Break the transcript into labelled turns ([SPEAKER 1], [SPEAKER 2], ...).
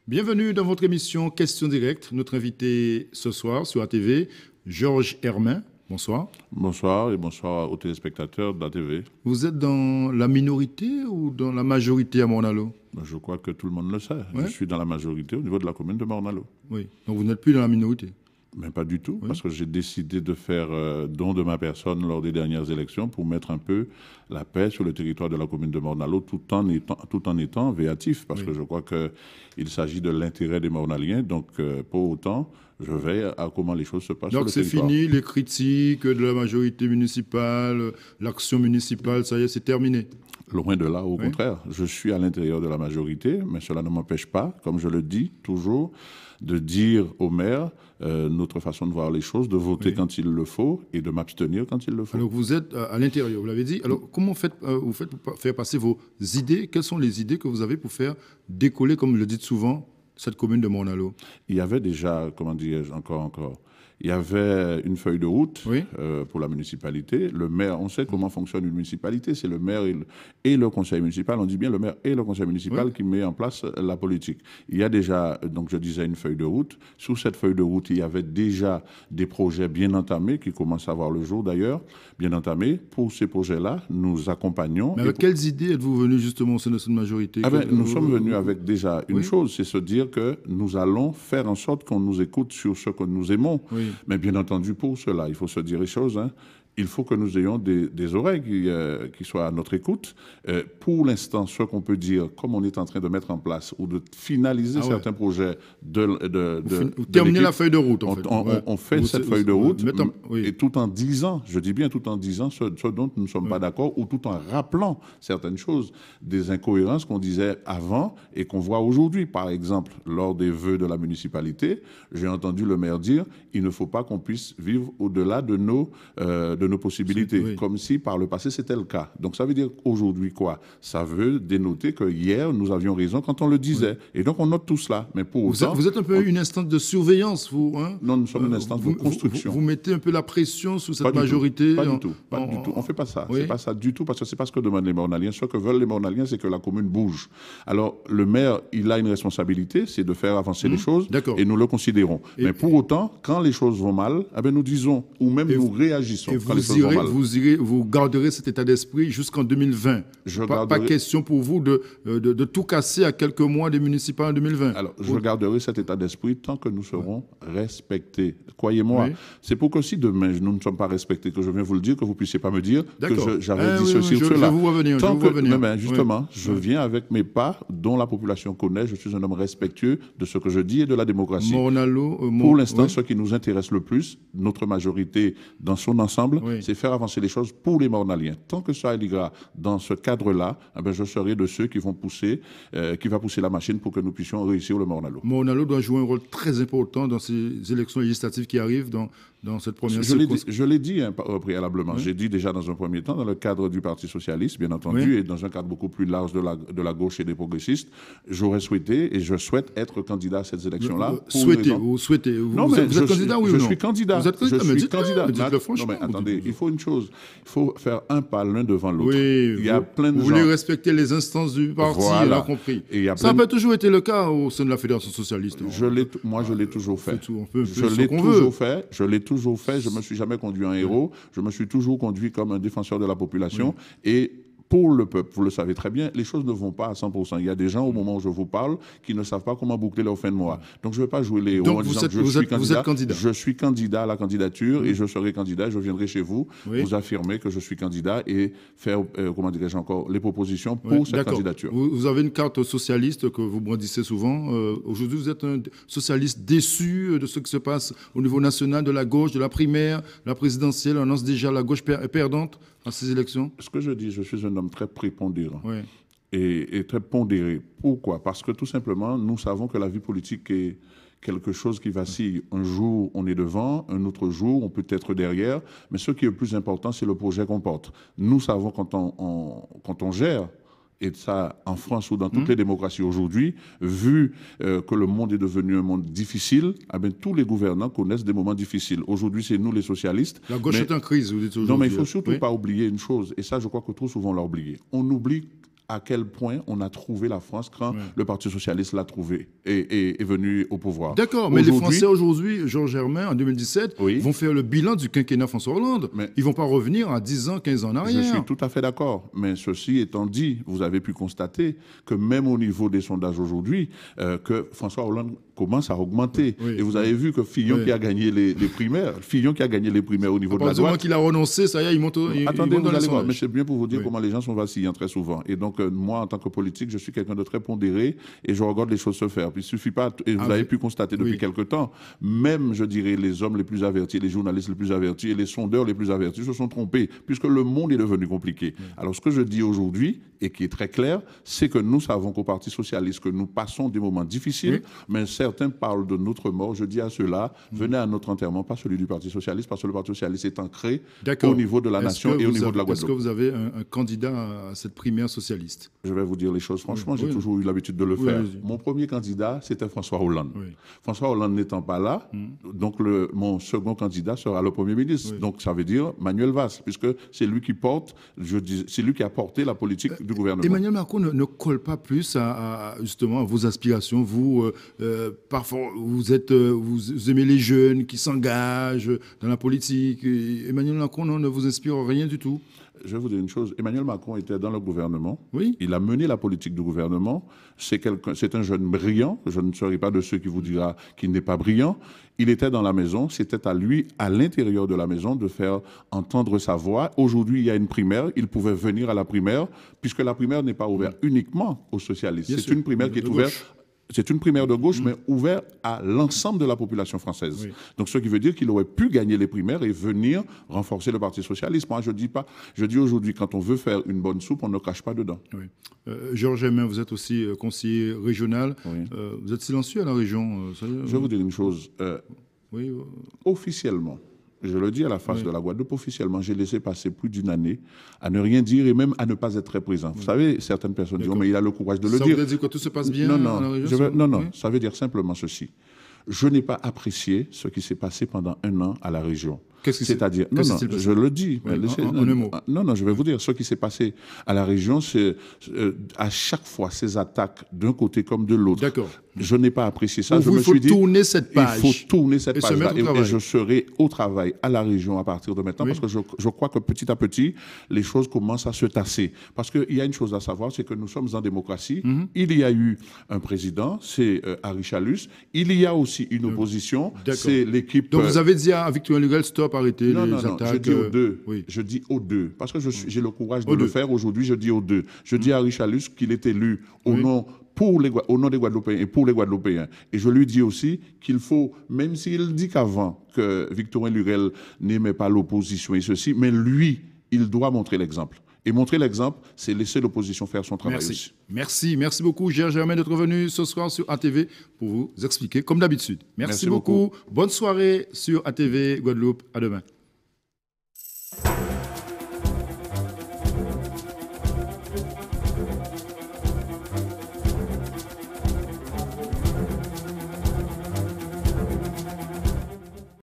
[SPEAKER 1] Bienvenue dans votre émission Question Directe. Notre invité ce soir sur ATV, Georges Hermin. Bonsoir.
[SPEAKER 2] Bonsoir et bonsoir aux téléspectateurs de la TV.
[SPEAKER 1] Vous êtes dans la minorité ou dans la majorité à Morne-à-l'Eau?
[SPEAKER 2] Je crois que tout le monde le sait.
[SPEAKER 1] Ouais.
[SPEAKER 2] Je suis dans la majorité au niveau de la commune de Morne-à-l'Eau.
[SPEAKER 1] Oui. Donc vous n'êtes plus dans la minorité?
[SPEAKER 2] Mais pas du tout,
[SPEAKER 1] Oui.
[SPEAKER 2] parce que j'ai décidé de faire don de ma personne lors des dernières élections pour mettre un peu la paix sur le territoire de la commune de Morne-à-l'Eau tout en étant véatif, parce
[SPEAKER 1] Oui.
[SPEAKER 2] que je crois qu'il s'agit de l'intérêt des Mornaliens. Donc, pour autant, je veille à comment les choses se passent sur
[SPEAKER 1] Donc
[SPEAKER 2] le
[SPEAKER 1] c'est
[SPEAKER 2] territoire.
[SPEAKER 1] fini, les critiques de la majorité municipale, l'action municipale, ça y est, c'est terminé.
[SPEAKER 2] Loin de là, au
[SPEAKER 1] Oui.
[SPEAKER 2] contraire. Je suis à l'intérieur de la majorité, mais cela ne m'empêche pas, comme je le dis toujours, de dire au maire notre façon de voir les choses, de voter
[SPEAKER 1] Oui.
[SPEAKER 2] quand il le faut et de m'abstenir quand il le faut.
[SPEAKER 1] Alors vous êtes à l'intérieur, vous l'avez dit. Alors comment vous faites pour faire passer vos idées? Quelles sont les idées que vous avez pour faire décoller, comme vous le dites souvent, cette commune de Morne-à-l'Eau?
[SPEAKER 2] Il y avait déjà, comment dirais-je, encore, il y avait une feuille de route
[SPEAKER 1] Oui.
[SPEAKER 2] pour la municipalité. Le maire, on sait comment fonctionne une municipalité, c'est le maire et le conseil municipal, on dit bien le maire et le conseil municipal
[SPEAKER 1] Oui.
[SPEAKER 2] qui met en place la politique. Il y a déjà, donc je disais, une feuille de route. Sous cette feuille de route, il y avait déjà des projets bien entamés, qui commencent à voir le jour d'ailleurs, bien entamés. Pour ces projets-là, nous accompagnons.
[SPEAKER 1] Mais
[SPEAKER 2] Et
[SPEAKER 1] avec quelles idées êtes-vous venu justement au sein de cette majorité?
[SPEAKER 2] nous sommes venus avec déjà une
[SPEAKER 1] Oui.
[SPEAKER 2] chose, c'est se dire que nous allons faire en sorte qu'on nous écoute sur ce que nous aimons.
[SPEAKER 1] Oui.
[SPEAKER 2] Mais bien entendu, pour cela, il faut se dire les choses. Il faut que nous ayons des oreilles qui soient à notre écoute. Pour l'instant, ce qu'on peut dire, comme on est en train de mettre en place ou de finaliser
[SPEAKER 1] Ah ouais.
[SPEAKER 2] certains projets
[SPEAKER 1] Vous terminez la feuille de route, en fait. Ouais.
[SPEAKER 2] on fait
[SPEAKER 1] Vous-
[SPEAKER 2] cette
[SPEAKER 1] vous-
[SPEAKER 2] feuille de route,
[SPEAKER 1] oui.
[SPEAKER 2] et tout en disant, je dis bien tout en disant ce dont nous ne sommes pas d'accord, ou tout en rappelant certaines choses, des incohérences qu'on disait avant et qu'on voit aujourd'hui. Par exemple, lors des vœux de la municipalité, j'ai entendu le maire dire il ne faut pas qu'on puisse vivre au-delà de nos possibilités,
[SPEAKER 1] Oui.
[SPEAKER 2] comme si par le passé c'était le cas. Donc ça veut dire aujourd'hui quoi? Ça veut dénoter que hier nous avions raison quand on le disait. Et donc on note tout cela. Mais pour autant,
[SPEAKER 1] Vous êtes un peu une instance de surveillance, vous, hein?
[SPEAKER 2] non, nous sommes une instance de construction.
[SPEAKER 1] Vous mettez un peu la pression sur cette
[SPEAKER 2] Pas du tout.
[SPEAKER 1] majorité.
[SPEAKER 2] Pas du tout. On ne fait pas ça.
[SPEAKER 1] Oui.
[SPEAKER 2] C'est pas ça du tout, parce que c'est pas ce que demandent les Mornaliens. Ce que veulent les Mornaliens, c'est que la commune bouge. Alors, le maire, il a une responsabilité, c'est de faire avancer les choses.
[SPEAKER 1] D'accord.
[SPEAKER 2] Et nous le considérons. Mais pour autant, quand les choses vont mal, eh bien, nous disons, ou même nous réagissons
[SPEAKER 1] Et
[SPEAKER 2] quand les choses vont mal.
[SPEAKER 1] vous garderez cet état d'esprit jusqu'en 2020. Pas
[SPEAKER 2] garderai-
[SPEAKER 1] question pour vous de tout casser à quelques mois des municipales en 2020.
[SPEAKER 2] Alors, je garderai cet état d'esprit tant que nous serons respectés. Croyez-moi,
[SPEAKER 1] Oui.
[SPEAKER 2] c'est pour que si demain nous ne sommes pas respectés, que je viens vous le dire, que vous ne puissiez pas me dire
[SPEAKER 1] D'accord.
[SPEAKER 2] que j'avais dit
[SPEAKER 1] Oui,
[SPEAKER 2] ceci
[SPEAKER 1] oui,
[SPEAKER 2] ou
[SPEAKER 1] je
[SPEAKER 2] cela.
[SPEAKER 1] vous vois venir,
[SPEAKER 2] Tant
[SPEAKER 1] je vous vois
[SPEAKER 2] que-
[SPEAKER 1] venir.
[SPEAKER 2] mais justement,
[SPEAKER 1] Oui.
[SPEAKER 2] je viens avec mes pas dont la population connaît. Je suis un homme respectueux de ce que je dis et de la démocratie.
[SPEAKER 1] Morne-à-l'Eau,
[SPEAKER 2] Pour l'instant,
[SPEAKER 1] oui.
[SPEAKER 2] ce qui nous intéresse le plus, notre majorité dans son ensemble,
[SPEAKER 1] Oui.
[SPEAKER 2] c'est faire avancer les choses pour les Mornaliens. Tant que ça ira dans ce cadre-là, eh ben, je serai de ceux qui vont pousser, qui va pousser la machine pour que nous puissions réussir le Morne-à-l'eau.
[SPEAKER 1] Morne-à-l'Eau doit jouer un rôle très important dans ces élections législatives qui arrivent dans cette première circonscription.
[SPEAKER 2] Je l'ai dit préalablement. J'ai dit déjà dans un premier temps, dans le cadre du Parti socialiste, bien entendu,
[SPEAKER 1] Oui.
[SPEAKER 2] et dans un cadre beaucoup plus large de la gauche et des progressistes, j'aurais souhaité et je souhaite être candidat à ces élections-là.
[SPEAKER 1] Vous souhaitez.
[SPEAKER 2] Non,
[SPEAKER 1] Vous
[SPEAKER 2] mais
[SPEAKER 1] êtes candidat, oui ou non?
[SPEAKER 2] Je suis candidat.
[SPEAKER 1] Vous êtes candidat,
[SPEAKER 2] Je
[SPEAKER 1] mais
[SPEAKER 2] suis
[SPEAKER 1] dites-le,
[SPEAKER 2] candidat.
[SPEAKER 1] dites-le
[SPEAKER 2] Non,
[SPEAKER 1] franchement.
[SPEAKER 2] mais attendez, il faut une chose. Il faut faire un pas l'un devant l'autre.
[SPEAKER 1] Oui,
[SPEAKER 2] il y a plein de
[SPEAKER 1] vous
[SPEAKER 2] gens.
[SPEAKER 1] voulez respecter les instances du parti,
[SPEAKER 2] Voilà.
[SPEAKER 1] on a compris.
[SPEAKER 2] Et il y a
[SPEAKER 1] Ça n'a
[SPEAKER 2] plein
[SPEAKER 1] pas toujours été le cas au sein de la Fédération socialiste.
[SPEAKER 2] Moi, je l'ai toujours fait.
[SPEAKER 1] On peut
[SPEAKER 2] Je l'ai toujours fait. Je l'ai toujours fait. Je me suis jamais conduit en héros. Je me suis toujours conduit comme un défenseur de la population. Et pour le peuple, vous le savez très bien, les choses ne vont pas à 100%. Il y a des gens, au moment où je vous parle, qui ne savent pas comment boucler leur fin de mois. Donc, je ne vais pas jouer les héros
[SPEAKER 1] Donc,
[SPEAKER 2] en
[SPEAKER 1] vous
[SPEAKER 2] disant
[SPEAKER 1] êtes-
[SPEAKER 2] que
[SPEAKER 1] vous
[SPEAKER 2] je suis
[SPEAKER 1] êtes- vous
[SPEAKER 2] candidat.
[SPEAKER 1] êtes candidat.
[SPEAKER 2] Je suis candidat à la candidature et je serai candidat. Je viendrai chez vous,
[SPEAKER 1] Oui.
[SPEAKER 2] vous affirmer que je suis candidat et faire, comment dirais-je encore, les propositions pour
[SPEAKER 1] Oui,
[SPEAKER 2] cette
[SPEAKER 1] d'accord.
[SPEAKER 2] candidature.
[SPEAKER 1] Vous avez une carte socialiste que vous brandissez souvent. Aujourd'hui, vous êtes un socialiste déçu de ce qui se passe au niveau national, de la gauche, de la primaire, la présidentielle. On annonce déjà la gauche perdante à ces élections.
[SPEAKER 2] Ce que je dis, je suis un homme très prépondérant.
[SPEAKER 1] Oui.
[SPEAKER 2] Et très pondéré. Pourquoi? Parce que tout simplement, nous savons que la vie politique est quelque chose qui vacille. Un jour, on est devant, un autre jour, on peut être derrière, mais ce qui est le plus important, c'est le projet qu'on porte. Nous savons quand on gère, et ça en France ou dans toutes les démocraties aujourd'hui, vu que le monde est devenu un monde difficile, eh bien, tous les gouvernants connaissent des moments difficiles. Aujourd'hui, c'est nous les socialistes.
[SPEAKER 1] La gauche est en crise, vous dites aujourd'hui.
[SPEAKER 2] Non, mais il ne faut surtout
[SPEAKER 1] Oui.
[SPEAKER 2] pas oublier une chose, et ça, je crois que trop souvent on l'a oublié. On oublie à quel point on a trouvé la France quand le Parti socialiste l'a trouvé et est venu au pouvoir.
[SPEAKER 1] D'accord, mais les Français aujourd'hui, Georges Germain, en 2017, vont faire le bilan du quinquennat François Hollande. Ils ne vont pas revenir à 10 ans, 15 ans en arrière.
[SPEAKER 2] Je suis tout à fait d'accord. Mais ceci étant dit, vous avez pu constater que même au niveau des sondages aujourd'hui, que François Hollande commence à augmenter. Et vous avez vu que Fillon qui a gagné les primaires, au niveau de la droite.
[SPEAKER 1] Qu'il a renoncé, ça y est, il monte.
[SPEAKER 2] Attendez, vous allez voir. Mais c'est bien pour vous dire comment les gens sont vacillants très souvent. Et donc, moi, en tant que politique, je suis quelqu'un de très pondéré et je regarde les choses se faire. Puis, il suffit pas, et vous avez pu constater depuis quelque temps, même, je dirais, les hommes les plus avertis, les journalistes les plus avertis et les sondeurs les plus avertis se sont trompés, puisque le monde est devenu compliqué. Alors, ce que je dis aujourd'hui, et qui est très clair, c'est que nous savons qu'au Parti socialiste, que nous passons des moments difficiles, mais certains parlent de notre mort. Je dis à ceux-là, venez à notre enterrement, pas celui du Parti socialiste, parce que le Parti socialiste est ancré au niveau de la nation et au niveau de la Guadeloupe.
[SPEAKER 1] Est-ce que vous avez un candidat à cette primaire socialiste?
[SPEAKER 2] Je vais vous dire les choses franchement, j'ai toujours eu l'habitude de le faire. Mon premier candidat, c'était François Hollande. François Hollande n'étant pas là, donc mon second candidat sera le Premier ministre. Donc ça veut dire Manuel Valls, puisque c'est lui qui porte, c'est lui qui a porté la politique du gouvernement.
[SPEAKER 1] Emmanuel Macron ne colle pas plus justement à vos aspirations. Vous, parfois, vous aimez les jeunes qui s'engagent dans la politique. Emmanuel Macron ne vous inspire rien du tout.
[SPEAKER 2] Je vais vous dire une chose. Emmanuel Macron était dans le gouvernement. Il a mené la politique du gouvernement. C'est un jeune brillant. Je ne serai pas de ceux qui vous dira qu'il n'est pas brillant. Il était dans la maison. C'était à lui, à l'intérieur de la maison, de faire entendre sa voix. Aujourd'hui, il y a une primaire. Il pouvait venir à la primaire, puisque la primaire n'est pas ouverte uniquement aux socialistes. C'est une primaire qui est ouverte. C'est une primaire de gauche, mais ouverte à l'ensemble de la population française. Donc, ce qui veut dire qu'il aurait pu gagner les primaires et venir renforcer le Parti socialiste. Moi, je dis aujourd'hui, quand on veut faire une bonne soupe, on ne crache pas dedans.
[SPEAKER 1] Georges Germain, vous êtes aussi conseiller régional. Vous êtes silencieux à la région.
[SPEAKER 2] Je vais vous dire une chose. Officiellement, je le dis à la face de la Guadeloupe, officiellement, j'ai laissé passer plus d'une année à ne rien dire et même à ne pas être très présent. Vous savez, certaines personnes disent, mais il a le courage de le dire.
[SPEAKER 1] Ça veut dire que tout se passe bien
[SPEAKER 2] dans
[SPEAKER 1] la région?
[SPEAKER 2] Non, ça veut dire simplement ceci. Je n'ai pas apprécié ce qui s'est passé pendant un an à la région. C'est-à-dire, je le dis. Non, je vais vous dire, ce qui s'est passé à la région, c'est à chaque fois ces attaques d'un côté comme de l'autre.
[SPEAKER 1] D'accord.
[SPEAKER 2] Je n'ai pas apprécié ça.
[SPEAKER 1] Il faut tourner cette page.
[SPEAKER 2] Il faut tourner cette page-là. Et je serai au travail à la région à partir de maintenant, parce que je crois que petit à petit, les choses commencent à se tasser. Parce qu'il y a une chose à savoir, c'est que nous sommes en démocratie. Il y a eu un président, c'est Harry Chalus. Il y a aussi une opposition, c'est l'équipe...
[SPEAKER 1] Donc vous avez dit à Victorien Lugel, stop, arrêtez les attaques.
[SPEAKER 2] Je dis aux deux. Je dis aux deux. Parce que j'ai le courage de le faire aujourd'hui, je dis aux deux. Je dis à Harry Chalus qu'il est élu au nom des Guadeloupéens et pour les Guadeloupéens. Et je lui dis aussi qu'il faut, même s'il dit qu'avant que Victorien Lugel n'aimait pas l'opposition et ceci, mais lui, il doit montrer l'exemple. Et montrer l'exemple, c'est laisser l'opposition faire son travail aussi.
[SPEAKER 1] Merci beaucoup, Georges Germain, d'être venu ce soir sur ATV pour vous expliquer, comme d'habitude. Merci beaucoup. Bonne soirée sur ATV Guadeloupe. À demain.